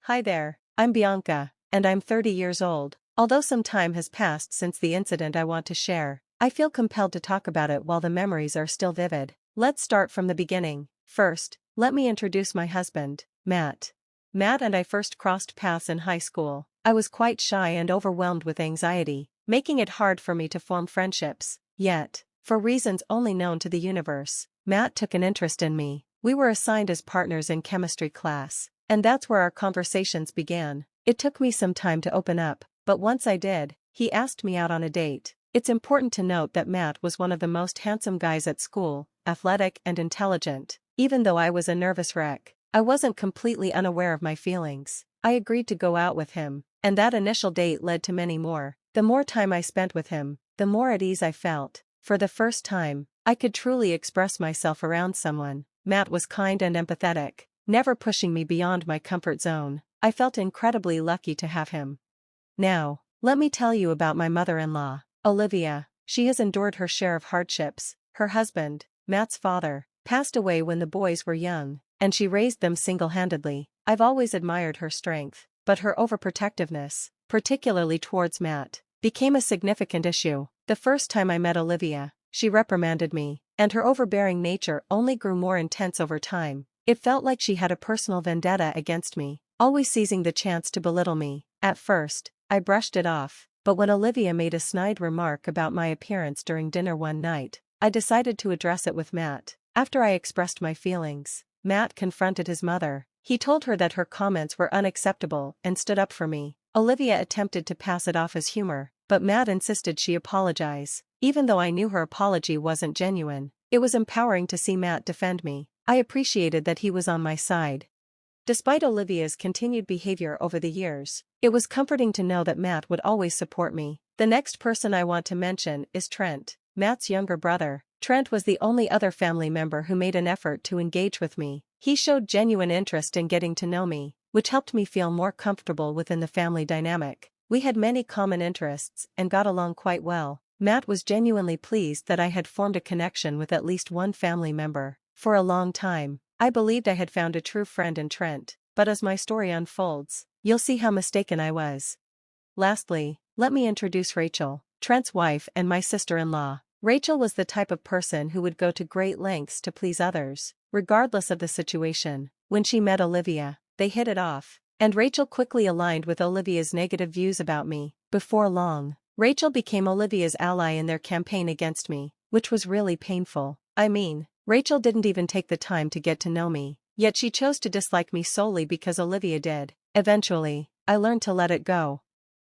Hi there, I'm Bianca, and I'm 30 years old. Although some time has passed since the incident I want to share, I feel compelled to talk about it while the memories are still vivid. Let's start from the beginning. First, let me introduce my husband, Matt. Matt and I first crossed paths in high school. I was quite shy and overwhelmed with anxiety, making it hard for me to form friendships. Yet, for reasons only known to the universe, Matt took an interest in me. We were assigned as partners in chemistry class, and that's where our conversations began. It took me some time to open up, but once I did, he asked me out on a date. It's important to note that Matt was one of the most handsome guys at school, athletic and intelligent. Even though I was a nervous wreck, I wasn't completely unaware of my feelings. I agreed to go out with him, and that initial date led to many more. The more time I spent with him, the more at ease I felt. For the first time, I could truly express myself around someone. Matt was kind and empathetic, never pushing me beyond my comfort zone. I felt incredibly lucky to have him. Now, let me tell you about my mother-in-law, Olivia. She has endured her share of hardships. Her husband, Matt's father, passed away when the boys were young, and she raised them single-handedly. I've always admired her strength, but her overprotectiveness, particularly towards Matt, became a significant issue. The first time I met Olivia, she reprimanded me, and her overbearing nature only grew more intense over time. It felt like she had a personal vendetta against me, always seizing the chance to belittle me. At first, I brushed it off, but when Olivia made a snide remark about my appearance during dinner one night, I decided to address it with Matt. After I expressed my feelings, Matt confronted his mother. He told her that her comments were unacceptable and stood up for me. Olivia attempted to pass it off as humor, but Matt insisted she apologize. Even though I knew her apology wasn't genuine, it was empowering to see Matt defend me. I appreciated that he was on my side. Despite Olivia's continued behavior over the years, it was comforting to know that Matt would always support me. The next person I want to mention is Trent, Matt's younger brother. Trent was the only other family member who made an effort to engage with me. He showed genuine interest in getting to know me, which helped me feel more comfortable within the family dynamic. We had many common interests and got along quite well. Matt was genuinely pleased that I had formed a connection with at least one family member. For a long time, I believed I had found a true friend in Trent, but as my story unfolds, you'll see how mistaken I was. Lastly, let me introduce Rachel, Trent's wife and my sister-in-law. Rachel was the type of person who would go to great lengths to please others, regardless of the situation. When she met Olivia, they hit it off, and Rachel quickly aligned with Olivia's negative views about me. Before long, Rachel became Olivia's ally in their campaign against me, which was really painful. I mean, Rachel didn't even take the time to get to know me, yet she chose to dislike me solely because Olivia did. Eventually, I learned to let it go.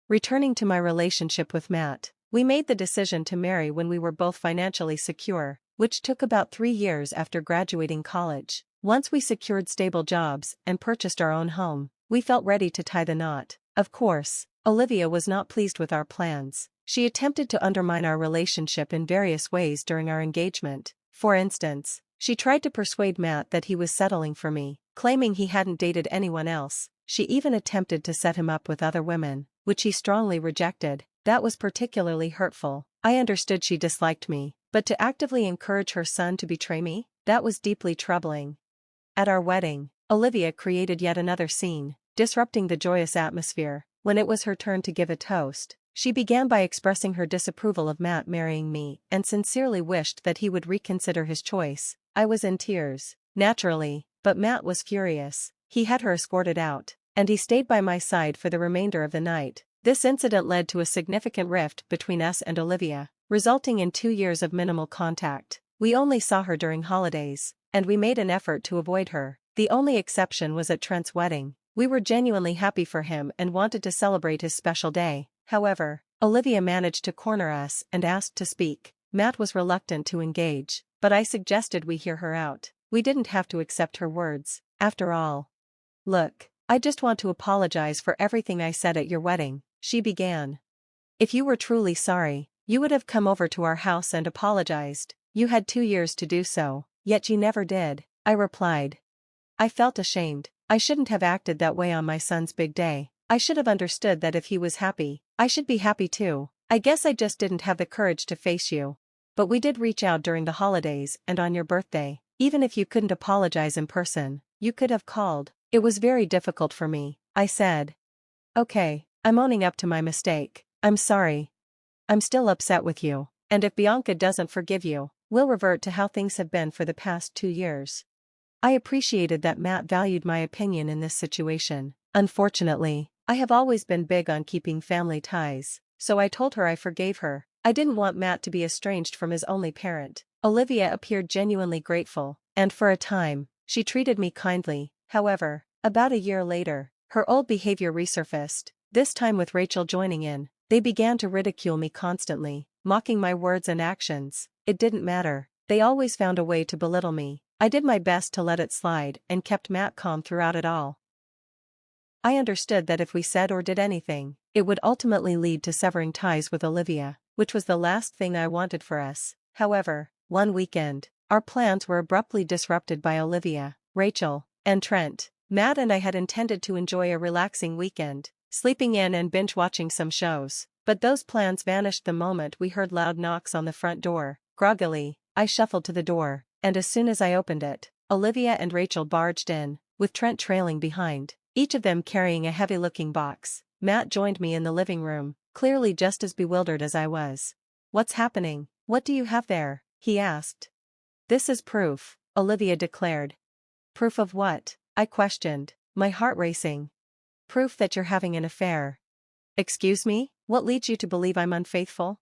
Returning to my relationship with Matt, we made the decision to marry when we were both financially secure, which took about 3 years after graduating college. Once we secured stable jobs and purchased our own home, we felt ready to tie the knot. Of course, Olivia was not pleased with our plans. She attempted to undermine our relationship in various ways during our engagement. For instance, she tried to persuade Matt that he was settling for me, claiming he hadn't dated anyone else. She even attempted to set him up with other women, which he strongly rejected. That was particularly hurtful. I understood she disliked me, but to actively encourage her son to betray me? That was deeply troubling. At our wedding, Olivia created yet another scene, disrupting the joyous atmosphere. When it was her turn to give a toast, she began by expressing her disapproval of Matt marrying me and sincerely wished that he would reconsider his choice. I was in tears, naturally, but Matt was furious. He had her escorted out, and he stayed by my side for the remainder of the night. This incident led to a significant rift between us and Olivia, resulting in 2 years of minimal contact. We only saw her during holidays, and we made an effort to avoid her. The only exception was at Trent's wedding. We were genuinely happy for him and wanted to celebrate his special day. However, Olivia managed to corner us and asked to speak. Matt was reluctant to engage, but I suggested we hear her out. We didn't have to accept her words, after all. "Look, I just want to apologize for everything I said at your wedding," she began. "If you were truly sorry, you would have come over to our house and apologized. You had 2 years to do so, yet you never did," I replied. I felt ashamed. I shouldn't have acted that way on my son's big day. I should have understood that if he was happy, I should be happy too. I guess I just didn't have the courage to face you. But we did reach out during the holidays and on your birthday. Even if you couldn't apologize in person, you could have called. It was very difficult for me. I said. Okay, I'm owning up to my mistake. I'm sorry. I'm still upset with you, and if Bianca doesn't forgive you, we'll revert to how things have been for the past 2 years. I appreciated that Matt valued my opinion in this situation. Unfortunately, I have always been big on keeping family ties, so I told her I forgave her. I didn't want Matt to be estranged from his only parent. Olivia appeared genuinely grateful, and for a time, she treated me kindly. However, about a year later, her old behavior resurfaced, this time with Rachel joining in. They began to ridicule me constantly, mocking my words and actions. It didn't matter. They always found a way to belittle me. I did my best to let it slide and kept Matt calm throughout it all. I understood that if we said or did anything, it would ultimately lead to severing ties with Olivia, which was the last thing I wanted for us. However, one weekend, our plans were abruptly disrupted by Olivia, Rachel, and Trent. Matt and I had intended to enjoy a relaxing weekend, sleeping in and binge-watching some shows, but those plans vanished the moment we heard loud knocks on the front door. Groggily, I shuffled to the door, and as soon as I opened it, Olivia and Rachel barged in, with Trent trailing behind, each of them carrying a heavy-looking box. Matt joined me in the living room, clearly just as bewildered as I was. "What's happening? What do you have there?" he asked. "This is proof," Olivia declared. "Proof of what?" I questioned, my heart racing. "Proof that you're having an affair." "Excuse me? What leads you to believe I'm unfaithful?"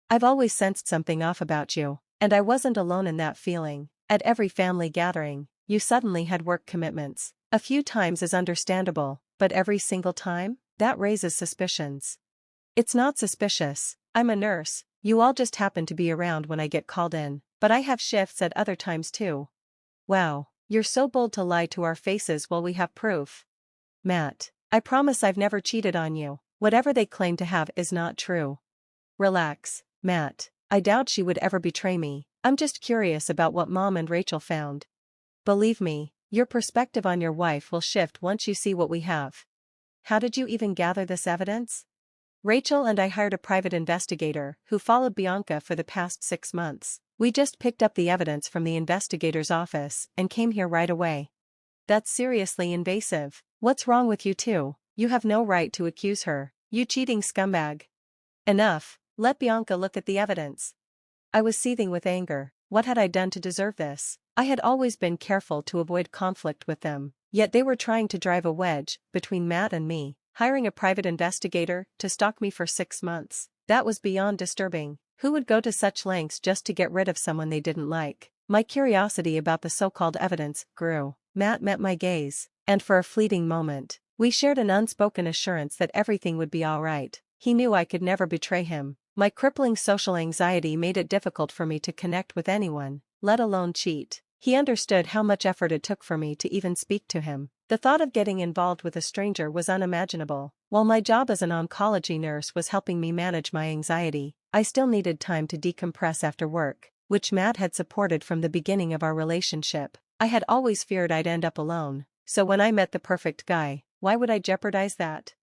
"I've always sensed something off about you, and I wasn't alone in that feeling. At every family gathering, you suddenly had work commitments. A few times is understandable, but every single time? That raises suspicions." "It's not suspicious. I'm a nurse. You all just happen to be around when I get called in, but I have shifts at other times too." "Wow, you're so bold to lie to our faces while we have proof." "Matt, I promise I've never cheated on you. Whatever they claim to have is not true." "Relax, Matt. I doubt she would ever betray me. I'm just curious about what Mom and Rachel found." "Believe me, your perspective on your wife will shift once you see what we have." "How did you even gather this evidence?" "Rachel and I hired a private investigator who followed Bianca for the past 6 months. We just picked up the evidence from the investigator's office and came here right away." "That's seriously invasive. What's wrong with you two? You have no right to accuse her, you cheating scumbag." "Enough, let Bianca look at the evidence." I was seething with anger. What had I done to deserve this? I had always been careful to avoid conflict with them, yet they were trying to drive a wedge between Matt and me, hiring a private investigator to stalk me for 6 months. That was beyond disturbing. Who would go to such lengths just to get rid of someone they didn't like? My curiosity about the so-called evidence grew. Matt met my gaze, and for a fleeting moment, we shared an unspoken assurance that everything would be all right. He knew I could never betray him. My crippling social anxiety made it difficult for me to connect with anyone, let alone cheat. He understood how much effort it took for me to even speak to him. The thought of getting involved with a stranger was unimaginable. While my job as an oncology nurse was helping me manage my anxiety, I still needed time to decompress after work, which Matt had supported from the beginning of our relationship. I had always feared I'd end up alone, so when I met the perfect guy, why would I jeopardize that?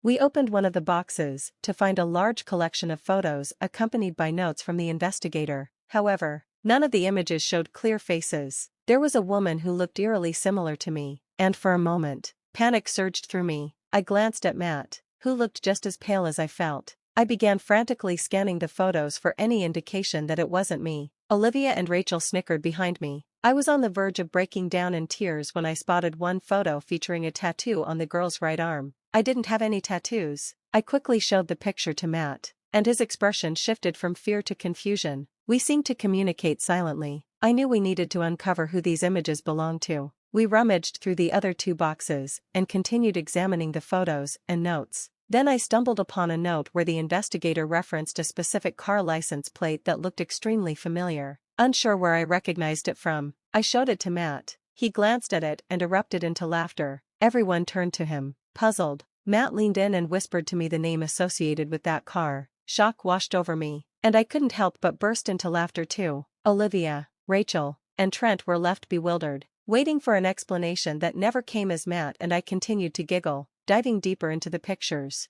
We opened one of the boxes to find a large collection of photos accompanied by notes from the investigator. However, none of the images showed clear faces. There was a woman who looked eerily similar to me, and for a moment, panic surged through me. I glanced at Matt, who looked just as pale as I felt. I began frantically scanning the photos for any indication that it wasn't me. Olivia and Rachel snickered behind me. I was on the verge of breaking down in tears when I spotted one photo featuring a tattoo on the girl's right arm. I didn't have any tattoos. I quickly showed the picture to Matt, and his expression shifted from fear to confusion. We seemed to communicate silently. I knew we needed to uncover who these images belonged to. We rummaged through the other 2 boxes and continued examining the photos and notes. Then I stumbled upon a note where the investigator referenced a specific car license plate that looked extremely familiar. Unsure where I recognized it from, I showed it to Matt. He glanced at it and erupted into laughter. Everyone turned to him, puzzled. Matt leaned in and whispered to me the name associated with that car. Shock washed over me, and I couldn't help but burst into laughter too. Olivia, Rachel, and Trent were left bewildered, waiting for an explanation that never came as Matt and I continued to giggle, diving deeper into the pictures.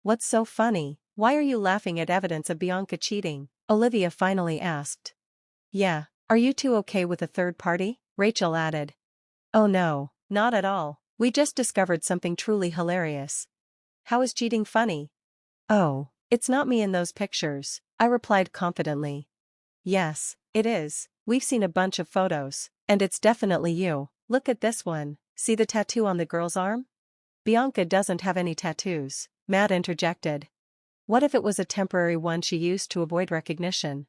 "What's so funny? Why are you laughing at evidence of Bianca cheating?" Olivia finally asked. "Yeah, are you two okay with a third party?" Rachel added. "Oh no, not at all. We just discovered something truly hilarious. How is cheating funny? Oh, it's not me in those pictures, I replied confidently. Yes, it is. We've seen a bunch of photos, and it's definitely you. Look at this one. See the tattoo on the girl's arm? Bianca doesn't have any tattoos, Matt interjected. What if it was a temporary one she used to avoid recognition?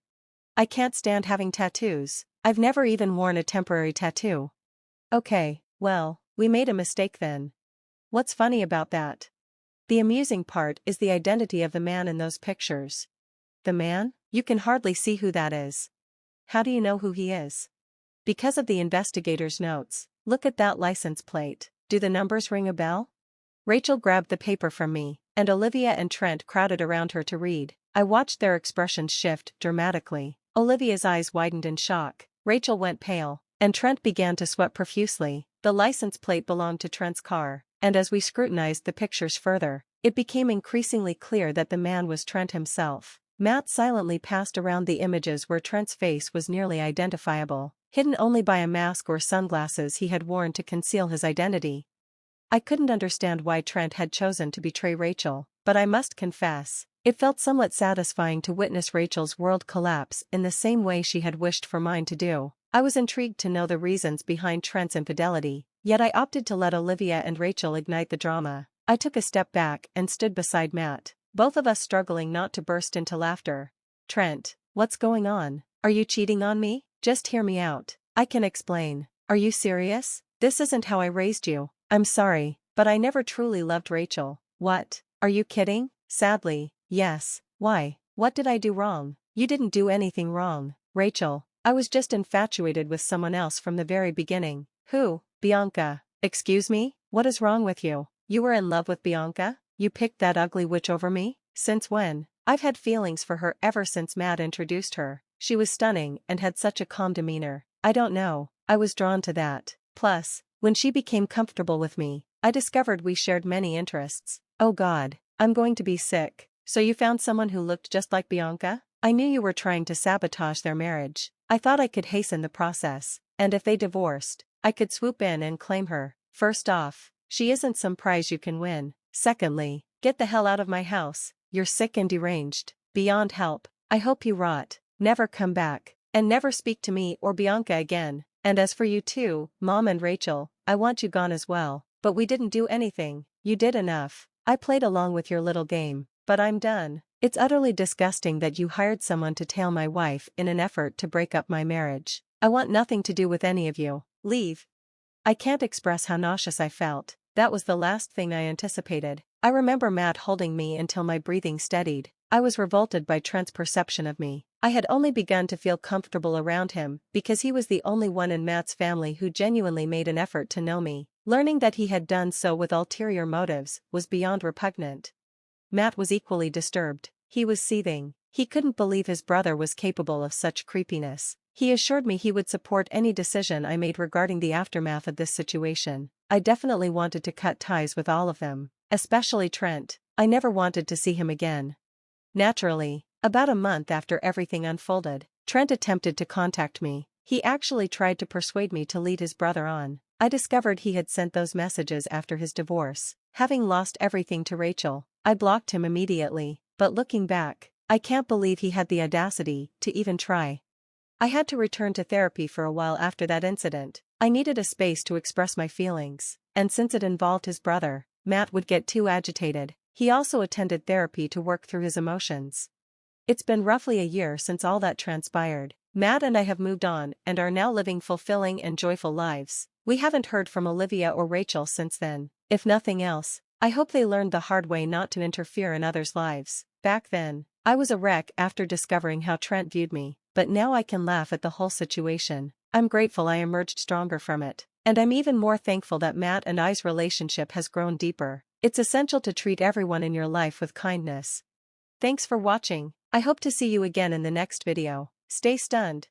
I can't stand having tattoos. I've never even worn a temporary tattoo. Okay, well, we made a mistake then. What's funny about that? The amusing part is the identity of the man in those pictures. The man? You can hardly see who that is. How do you know who he is? Because of the investigator's notes. Look at that license plate. Do the numbers ring a bell? Rachel grabbed the paper from me, and Olivia and Trent crowded around her to read. I watched their expressions shift dramatically. Olivia's eyes widened in shock, Rachel went pale, and Trent began to sweat profusely. The license plate belonged to Trent's car, and as we scrutinized the pictures further, it became increasingly clear that the man was Trent himself. Matt silently passed around the images where Trent's face was nearly identifiable, hidden only by a mask or sunglasses he had worn to conceal his identity. I couldn't understand why Trent had chosen to betray Rachel, but I must confess, it felt somewhat satisfying to witness Rachel's world collapse in the same way she had wished for mine to do. I was intrigued to know the reasons behind Trent's infidelity, yet I opted to let Olivia and Rachel ignite the drama. I took a step back and stood beside Matt, both of us struggling not to burst into laughter. Trent, what's going on? Are you cheating on me? Just hear me out. I can explain. Are you serious? This isn't how I raised you. I'm sorry, but I never truly loved Rachel. What? Are you kidding? Sadly, yes. Why? What did I do wrong? You didn't do anything wrong, Rachel. I was just infatuated with someone else from the very beginning. Who? Bianca. Excuse me? What is wrong with you? You were in love with Bianca? You picked that ugly witch over me? Since when? I've had feelings for her ever since Matt introduced her. She was stunning and had such a calm demeanor. I don't know. I was drawn to that. Plus, when she became comfortable with me, I discovered we shared many interests. Oh God, I'm going to be sick. So you found someone who looked just like Bianca? I knew you were trying to sabotage their marriage. I thought I could hasten the process, and if they divorced, I could swoop in and claim her. First off, she isn't some prize you can win. Secondly, get the hell out of my house. You're sick and deranged, beyond help. I hope you rot. Never come back, and never speak to me or Bianca again. And as for you two, Mom and Rachel, I want you gone as well. But we didn't do anything. You did enough. I played along with your little game, but I'm done. It's utterly disgusting that you hired someone to tail my wife in an effort to break up my marriage. I want nothing to do with any of you. Leave. I can't express how nauseous I felt. That was the last thing I anticipated. I remember Matt holding me until my breathing steadied. I was revolted by Trent's perception of me. I had only begun to feel comfortable around him because he was the only one in Matt's family who genuinely made an effort to know me. Learning that he had done so with ulterior motives was beyond repugnant. Matt was equally disturbed. He was seething. He couldn't believe his brother was capable of such creepiness. He assured me he would support any decision I made regarding the aftermath of this situation. I definitely wanted to cut ties with all of them, especially Trent. I never wanted to see him again. Naturally, about a month after everything unfolded, Trent attempted to contact me. He actually tried to persuade me to lead his brother on. I discovered he had sent those messages after his divorce. Having lost everything to Rachel, I blocked him immediately, but looking back, I can't believe he had the audacity to even try. I had to return to therapy for a while after that incident. I needed a space to express my feelings, and since it involved his brother, Matt would get too agitated. He also attended therapy to work through his emotions. It's been roughly a year since all that transpired. Matt and I have moved on and are now living fulfilling and joyful lives. We haven't heard from Olivia or Rachel since then. If nothing else, I hope they learned the hard way not to interfere in others' lives. Back then, I was a wreck after discovering how Trent viewed me, but now I can laugh at the whole situation. I'm grateful I emerged stronger from it, and I'm even more thankful that Matt and I's relationship has grown deeper. It's essential to treat everyone in your life with kindness. Thanks for watching. I hope to see you again in the next video. Stay stunned.